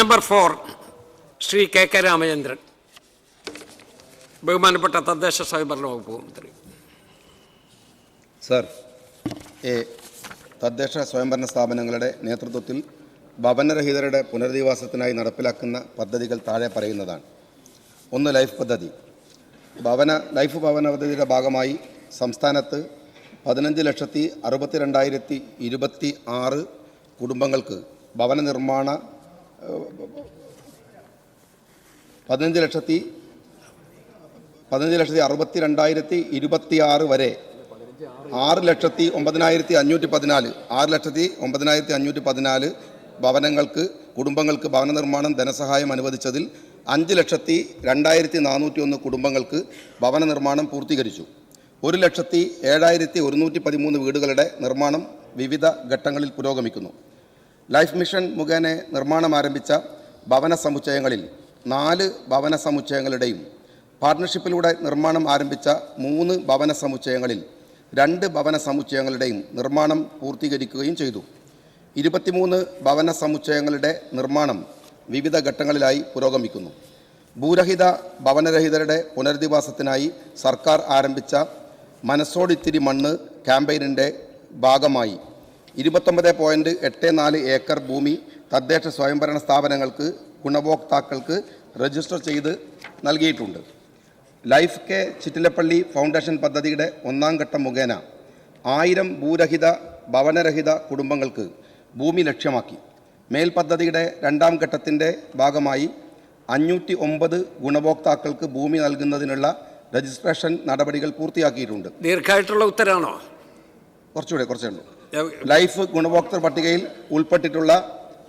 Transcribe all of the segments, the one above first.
Number 4 Shri K Ramachandran, ബഹുമാനപ്പെട്ട തദ്ദേശ സ്വയംഭരണ വകുപ്പ് മന്ത്രി. സർ, തദ്ദേശ സ്വയംഭരണ സ്ഥാപനങ്ങളുടെ നേതൃത്വത്തിൽ ഭവനരഹിതരുടെ പുനരധിവാസത്തിനായി നടപ്പിലാക്കുന്ന പദ്ധതികൾ താഴെ പറയുന്നതാണ്. 1. ലൈഫ് പദ്ധതി. ലൈഫ് ഭവന പദ്ധതിയുടെ ഭാഗമായി സംസ്ഥാനത്ത് 15,62,026 കുടുംബങ്ങൾക്ക് ഭവന നിർമ്മാണ 15,62,026 വരെ 6,09,514 കുടുംബങ്ങൾക്ക് ഭവന നിർമ്മാണം ധനസഹായം അനുവദിച്ചതിൽ 5,02,401 കുടുംബങ്ങൾക്ക് ഭവന നിർമ്മാണം പൂർത്തീകരിച്ചു. 1,07,113 വീടുകളുടെ നിർമ്മാണം വിവിധ ഘട്ടങ്ങളിൽ പുരോഗമിക്കുന്നു. ലൈഫ് മിഷൻ മുഖേന നിർമ്മാണം ആരംഭിച്ച ഭവന സമുച്ചയങ്ങളിൽ 4 ഭവന സമുച്ചയങ്ങളുടെയും പാർട്ട്ണർഷിപ്പിലൂടെ നിർമ്മാണം ആരംഭിച്ച 3 ഭവന സമുച്ചയങ്ങളിൽ 2 ഭവന സമുച്ചയങ്ങളുടെയും നിർമ്മാണം പൂർത്തീകരിക്കുകയും ചെയ്തു. 23 ഭവന സമുച്ചയങ്ങളുടെ നിർമ്മാണം വിവിധ ഘട്ടങ്ങളിലായി പുരോഗമിക്കുന്നു. ഭൂരഹിത ഭവനരഹിതരുടെ പുനരധിവാസത്തിനായി സർക്കാർ ആരംഭിച്ച മനസ്സോടിത്തിരി മണ്ണ് ക്യാമ്പയിനിൻ്റെ ഭാഗമായി 29.84 ഏക്കർ ഭൂമി തദ്ദേശ സ്വയംഭരണ സ്ഥാപനങ്ങൾക്ക് ഗുണഭോക്താക്കൾക്ക് രജിസ്റ്റർ ചെയ്ത് നൽകിയിട്ടുണ്ട്. ലൈഫ് കെ ചിറ്റിലപ്പള്ളി ഫൗണ്ടേഷൻ പദ്ധതിയുടെ 1ാം ഘട്ടം മുഖേന 1000 ഭൂരഹിത ഭവനരഹിത കുടുംബങ്ങൾക്ക് ഭൂമി ലക്ഷ്യമാക്കി. മേൽ പദ്ധതിയുടെ 2ാം ഘട്ടത്തിൻ്റെ ഭാഗമായി 509 ഗുണഭോക്താക്കൾക്ക് ഭൂമി നൽകുന്നതിനുള്ള രജിസ്ട്രേഷൻ നടപടികൾ പൂർത്തിയാക്കിയിട്ടുണ്ട്. ദീർഘമായിട്ടുള്ള ഉത്തരവാണോ? കുറച്ചുണ്ട്. ലൈഫ് ഗുണഭോക്തൃ പട്ടികയിൽ ഉൾപ്പെട്ടിട്ടുള്ള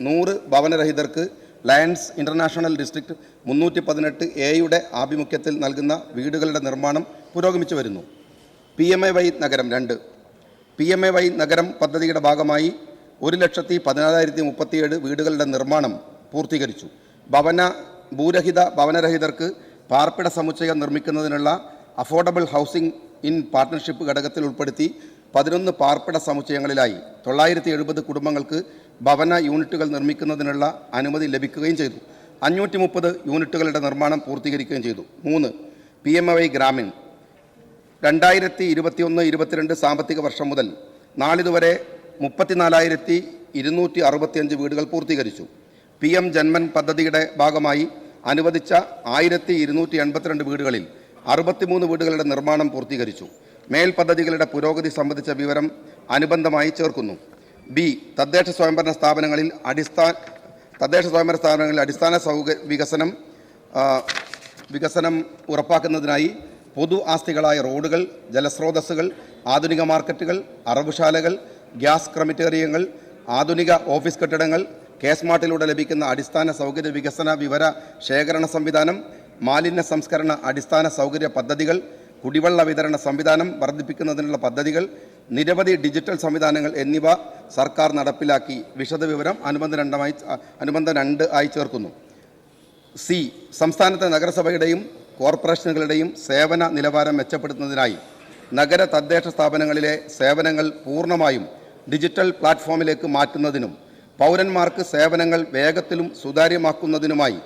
100 ഭവനരഹിതർക്ക് ലയൺസ് ഇൻ്റർനാഷണൽ ഡിസ്ട്രിക്ട് 318A ആഭിമുഖ്യത്തിൽ നൽകുന്ന വീടുകളുടെ നിർമ്മാണം പുരോഗമിച്ചു വരുന്നു. PMAY നഗരം 2. PMAY നഗരം പദ്ധതിയുടെ ഭാഗമായി 1,14,037 വീടുകളുടെ നിർമ്മാണം പൂർത്തീകരിച്ചു. ഭൂരഹിത ഭവനരഹിതർക്ക് പാർപ്പിട സമുച്ചയം നിർമ്മിക്കുന്നതിനുള്ള അഫോർഡബിൾ ഹൗസിംഗ് ഇൻ പാർട്ട്ണർഷിപ്പ് ഘടകത്തിൽ ഉൾപ്പെടുത്തി 11 പാർപ്പിട സമുച്ചയങ്ങളിലായി 970 കുടുംബങ്ങൾക്ക് ഭവന യൂണിറ്റുകൾ നിർമ്മിക്കുന്നതിനുള്ള അനുമതി ലഭിക്കുകയും ചെയ്തു. 530 യൂണിറ്റുകളുടെ നിർമ്മാണം പൂർത്തീകരിക്കുകയും ചെയ്തു. 3. PMAY ഗ്രാമീൺ 2021-22 സാമ്പത്തിക വർഷം മുതൽ നാളിതുവരെ 34,265 വീടുകൾ പൂർത്തീകരിച്ചു. PM ജന്മൻ പദ്ധതിയുടെ ഭാഗമായി അനുവദിച്ച 1,282 വീടുകളിൽ 63 വീടുകളുടെ നിർമ്മാണം പൂർത്തീകരിച്ചു. മേൽ പദ്ധതികളുടെ പുരോഗതി സംബന്ധിച്ച വിവരം അനുബന്ധമായി ചേർക്കുന്നു. B. തദ്ദേശ സ്വയംഭരണ സ്ഥാപനങ്ങളിൽ അടിസ്ഥാന വികസനം ഉറപ്പാക്കുന്നതിനായി പൊതു ആസ്തികളായ റോഡുകൾ, ജലസ്രോതസ്സുകൾ, ആധുനിക മാർക്കറ്റുകൾ, അറവുശാലകൾ, ഗ്യാസ് ക്രമിറ്റേറിയങ്ങൾ, ആധുനിക ഓഫീസ് കെട്ടിടങ്ങൾ, കേസ്മാർട്ടിലൂടെ ലഭിക്കുന്ന അടിസ്ഥാന സൗകര്യ വികസന വിവര ശേഖരണ സംവിധാനം, മാലിന്യ സംസ്കരണ അടിസ്ഥാന സൗകര്യ പദ്ധതികൾ, കുടിവെള്ള വിതരണ സംവിധാനം വർദ്ധിപ്പിക്കുന്നതിനുള്ള പദ്ധതികൾ, നിരവധി ഡിജിറ്റൽ സംവിധാനങ്ങൾ എന്നിവ സർക്കാർ നടപ്പിലാക്കി. വിശദവിവരം അനുബന്ധ 2 ആയി ചേർക്കുന്നു. C. സംസ്ഥാനത്തെ നഗരസഭയുടെയും കോർപ്പറേഷനുകളുടെയും സേവന നിലവാരം മെച്ചപ്പെടുത്തുന്നതിനായി നഗര തദ്ദേശ സ്ഥാപനങ്ങളിലെ സേവനങ്ങൾ പൂർണ്ണമായും ഡിജിറ്റൽ പ്ലാറ്റ്ഫോമിലേക്ക് മാറ്റുന്നതിനും പൗരന്മാർക്ക് സേവനങ്ങൾ വേഗത്തിലും സുതാര്യമാക്കുന്നതിനുമായി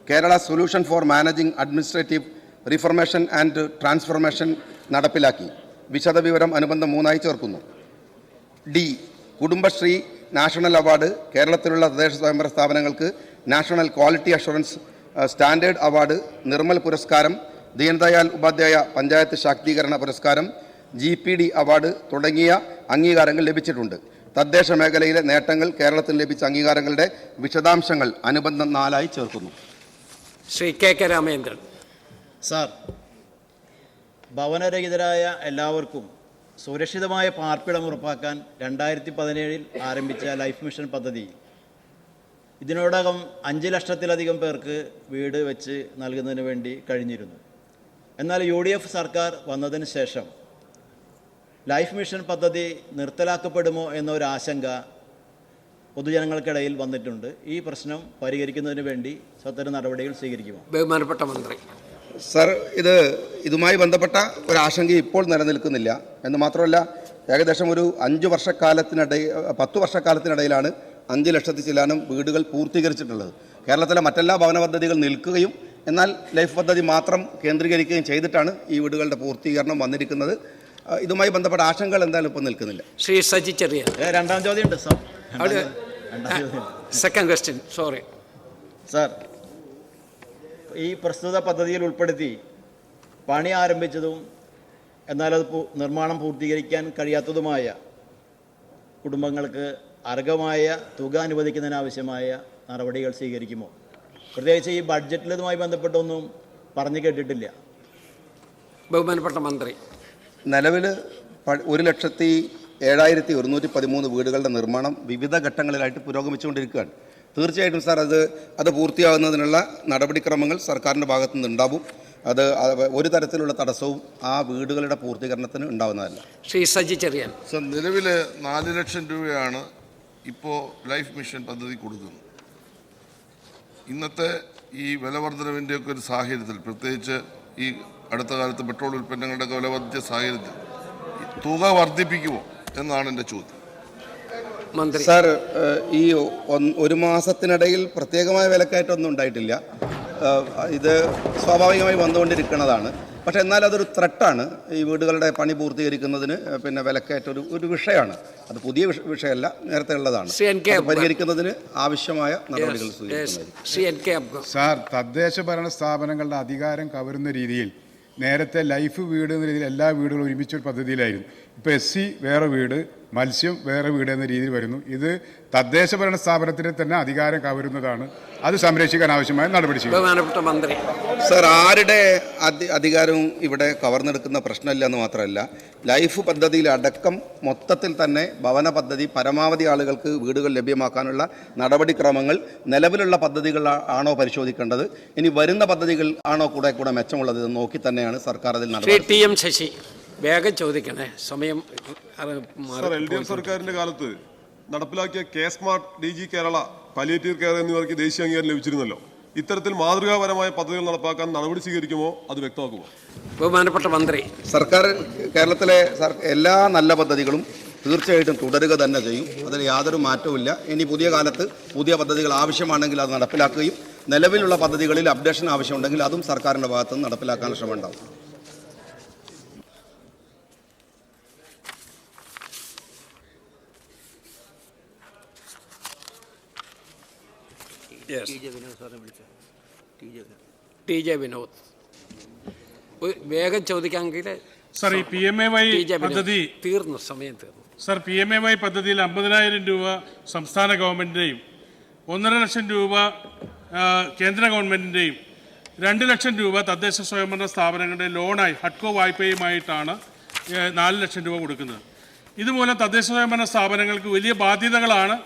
Kerala solution for managing administrative reformation and transformation നടപ്പിലാക്കി. വിശദവിവരം അനുബന്ധം 3 ആയി ചേർക്കുന്നു. D. കുടുംബശ്രീ നാഷണൽ അവാർഡ് കേരളത്തിലുള്ള തദ്ദേശ സ്വയംഭരണ സ്ഥാപനങ്ങൾക്ക് national quality assurance standard award, Nirmal പുരസ്കാരം, ദീൻദയാൽ ഉപാധ്യായ പഞ്ചായത്ത് ശാക്തീകരണ പുരസ്കാരം, GPD അവാർഡ് തുടങ്ങിയ അംഗീകാരങ്ങൾ ലഭിച്ചിട്ടുണ്ട്. തദ്ദേശ മേഖലയിലെ നേട്ടങ്ങൾ കേരളത്തിൽ ലഭിച്ച അംഗീകാരങ്ങളുടെ വിശദാംശങ്ങൾ അനുബന്ധം 4 ആയി ചേർക്കുന്നു. ശ്രീ കെ രാമചന്ദ്രൻ. സാർ, ഭവനരഹിതരായ എല്ലാവർക്കും സുരക്ഷിതമായ പാർപ്പിടം ഉറപ്പാക്കാൻ 2017 ആരംഭിച്ച ലൈഫ് മിഷൻ പദ്ധതി ഇതിനോടകം 5 ലക്ഷത്തിലധികം പേർക്ക് വീട് വെച്ച് നൽകുന്നതിന് വേണ്ടി കഴിഞ്ഞിരുന്നു. എന്നാൽ UDF സർക്കാർ വന്നതിന് ശേഷം ലൈഫ് മിഷൻ പദ്ധതി നിർത്തലാക്കപ്പെടുമോ എന്നൊരാശങ്ക പൊതുജനങ്ങൾക്കിടയിൽ വന്നിട്ടുണ്ട്. ഈ പ്രശ്നം പരിഹരിക്കുന്നതിന് വേണ്ടി സ്വതന്ത്ര നടപടികൾ സ്വീകരിക്കുമോ? ബഹുമാനപ്പെട്ട മന്ത്രി. സർ, ഇതുമായി ബന്ധപ്പെട്ട ഒരാശങ്ക ഇപ്പോൾ നിലനിൽക്കുന്നില്ല എന്ന് മാത്രമല്ല, ഏകദേശം ഒരു 10 വർഷക്കാലത്തിനിടയിലാണ് 5 ലക്ഷത്തിൽ ചില്ലാനും വീടുകൾ പൂർത്തീകരിച്ചിട്ടുള്ളത്. കേരളത്തിലെ മറ്റെല്ലാ ഭവന പദ്ധതികൾ നിൽക്കുകയും എന്നാൽ ലൈഫ് പദ്ധതി മാത്രം കേന്ദ്രീകരിക്കുകയും ചെയ്തിട്ടാണ് ഈ വീടുകളുടെ പൂർത്തീകരണം വന്നിരിക്കുന്നത്. ഇതുമായി ബന്ധപ്പെട്ട ആശങ്കകൾ എന്തായാലും ഇപ്പോൾ നിൽക്കുന്നില്ല. ശ്രീ സജി ചെറിയാൻ. രണ്ടാം ചോദ്യം ഉണ്ട് sir. Second question. Sorry sir, ഈ പ്രസ്തുത പദ്ധതിയിൽ ഉൾപ്പെടുത്തി പണി ആരംഭിച്ചതും എന്നാൽ അത് നിർമ്മാണം പൂർത്തീകരിക്കാൻ കഴിയാത്തതുമായ കുടുംബങ്ങൾക്ക് അർഹമായ തുക അനുവദിക്കുന്നതിനാവശ്യമായ നടപടികൾ സ്വീകരിക്കുമോ? പ്രത്യേകിച്ച് ഈ ബഡ്ജറ്റിൽ ഇതുമായി ബന്ധപ്പെട്ടൊന്നും പറഞ്ഞു കേട്ടിട്ടില്ല. ബഹുമാനപ്പെട്ട മന്ത്രി. നിലവിൽ 1,07,113 വീടുകളുടെ നിർമ്മാണം വിവിധ ഘട്ടങ്ങളിലായിട്ട് പുരോഗമിച്ചുകൊണ്ടിരിക്കുകയാണ്. തീർച്ചയായിട്ടും സാർ അത് പൂർത്തിയാകുന്നതിനുള്ള നടപടിക്രമങ്ങൾ സർക്കാരിൻ്റെ ഭാഗത്തു നിന്നുണ്ടാവും. അത് ഒരു തരത്തിലുള്ള തടസ്സവും ആ വീടുകളുടെ പൂർത്തീകരണത്തിന് ഉണ്ടാവുന്നതല്ല. ശ്രീ സജി ചെറിയാൻ. സർ, നിലവിൽ 4 ലക്ഷം രൂപയാണ് ഇപ്പോൾ ലൈഫ് മിഷൻ പദ്ധതി കൊടുക്കുന്നത്. ഇന്നത്തെ ഈ വിലവർദ്ധനവിൻ്റെയൊക്കെ ഒരു സാഹചര്യത്തിൽ, പ്രത്യേകിച്ച് ഈ അടുത്ത കാലത്ത് പെട്രോൾ ഉൽപ്പന്നങ്ങളുടെ വില വർദ്ധിച്ച സാഹചര്യത്തിൽ തുക വർദ്ധിപ്പിക്കുമോ എന്നാണ് എൻ്റെ ചോദ്യം. മന്ത്രി. സാർ, ഈ ഒരു മാസത്തിനിടയിൽ പ്രത്യേകമായ വിലക്കയറ്റമൊന്നും ഉണ്ടായിട്ടില്ല. ഇത് സ്വാഭാവികമായി വന്നുകൊണ്ടിരിക്കുന്നതാണ്. പക്ഷേ എന്നാൽ അതൊരു ത്രെട്ടാണ്. ഈ വീടുകളുടെ പണി പൂർത്തീകരിക്കുന്നതിന് പിന്നെ വിലക്കയറ്റം ഒരു വിഷയമാണ്. അത് പുതിയ വിഷയമല്ല, നേരത്തെ ഉള്ളതാണ്. പരിഹരിക്കുന്നതിന് ആവശ്യമായ നടപടികൾ സ്വീകരിക്കുന്നത്. സാർ, തദ്ദേശ ഭരണ സ്ഥാപനങ്ങളുടെ അധികാരം കവരുന്ന രീതിയിൽ നേരത്തെ ലൈഫ് വീട് എന്ന രീതിയിൽ എല്ലാ വീടുകളും ഒരുമിച്ചൊരു പദ്ധതിയിലായിരുന്നു. ഇപ്പോൾ SC വേറെ വീട്, മത്സ്യം വേറെ വീട് എന്ന രീതിയിൽ വരുന്നു. ഇത് തദ്ദേശ ഭരണ സ്ഥാപനത്തിന് തന്നെ അധികാരം കവരുന്നതാണ്. അത് സംരക്ഷിക്കാൻ ആവശ്യമായ നടപടി ബഹുമാനപ്പെട്ട മന്ത്രി. സർ, ആരുടെ അധികാരവും ഇവിടെ കവർന്നെടുക്കുന്ന പ്രശ്നമില്ല എന്ന് മാത്രമല്ല, ലൈഫ് പദ്ധതിയിലടക്കം മൊത്തത്തിൽ തന്നെ ഭവന പദ്ധതി പരമാവധി ആളുകൾക്ക് വീടുകൾ ലഭ്യമാക്കാനുള്ള നടപടിക്രമങ്ങൾ നിലവിലുള്ള പദ്ധതികൾ ആണോ പരിശോധിക്കേണ്ടത്, ഇനി വരുന്ന പദ്ധതികൾ ആണോ കൂടെ മെച്ചമുള്ളത് എന്ന് നോക്കി തന്നെയാണ് സർക്കാർ അതിൽ നടപടി. TM ശശി, വേഗം ചോദിക്കണേ, സമയം. LDF സർക്കാരിന്റെ കാലത്ത് നടപ്പിലാക്കിയ smart DG Kerala, palliative care എന്നിവർക്ക് ദേശീയ അംഗീകാരം ലഭിച്ചിരുന്നല്ലോ. ഇത്തരത്തിൽ മാതൃകാപരമായ പദ്ധതികൾ നടപ്പാക്കാൻ നടപടി സ്വീകരിക്കുമോ, അത് വ്യക്തമാക്കുമോ? ബഹുമാനപ്പെട്ട മന്ത്രി. സർക്കാർ കേരളത്തിലെ എല്ലാ നല്ല പദ്ധതികളും തീർച്ചയായിട്ടും തുടരുക തന്നെ ചെയ്യും. അതിൽ യാതൊരു മാറ്റവുമില്ല. ഇനി പുതിയ കാലത്ത് പുതിയ പദ്ധതികൾ ആവശ്യമാണെങ്കിൽ അത് നടപ്പിലാക്കുകയും നിലവിലുള്ള പദ്ധതികളിൽ അപ്ഡേഷൻ ആവശ്യമുണ്ടെങ്കിൽ അതും സർക്കാരിൻ്റെ ഭാഗത്തുനിന്ന് നടപ്പിലാക്കാൻ ശ്രമമുണ്ടാവും. TJ വിനോദ്, വേഗം ചോദിക്കാമെങ്കിൽ. സർ, ഈ PMAY പദ്ധതി തീർന്നു, സമയം തീർന്നു. സർ, PMAY പദ്ധതിയിൽ 50,000 രൂപ സംസ്ഥാന ഗവൺമെൻറ്റിൻ്റെയും 1.5 ലക്ഷം രൂപ കേന്ദ്ര ഗവൺമെൻറ്റിൻ്റെയും 2 ലക്ഷം രൂപ തദ്ദേശ സ്വയംഭരണ സ്ഥാപനങ്ങളുടെ ലോണായി ഹഡ്കോ വായ്പയുമായിട്ടാണ് 4 ലക്ഷം രൂപ കൊടുക്കുന്നത്. ഇതുമൂലം തദ്ദേശ സ്വയംഭരണ സ്ഥാപനങ്ങൾക്ക് വലിയ ബാധ്യതകളാണ്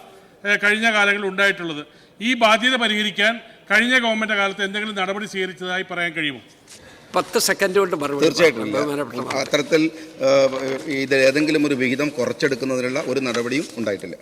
കഴിഞ്ഞ കാലങ്ങളിൽ ഉണ്ടായിട്ടുള്ളത്. ഈ ബാധ്യത പരിഹരിക്കാൻ കഴിഞ്ഞ ഗവൺമെൻറ് കാലത്ത് എന്തെങ്കിലും നടപടി സ്വീകരിച്ചതായി പറയാൻ കഴിയുമോ? 10 സെക്കൻഡ് കൊണ്ട് മറുപടി. തീർച്ചയായിട്ടും അത്തരത്തിൽ ഇത് ഏതെങ്കിലും ഒരു വിഹിതം കുറച്ചെടുക്കുന്നതിനുള്ള ഒരു നടപടിയും ഉണ്ടായിട്ടില്ല.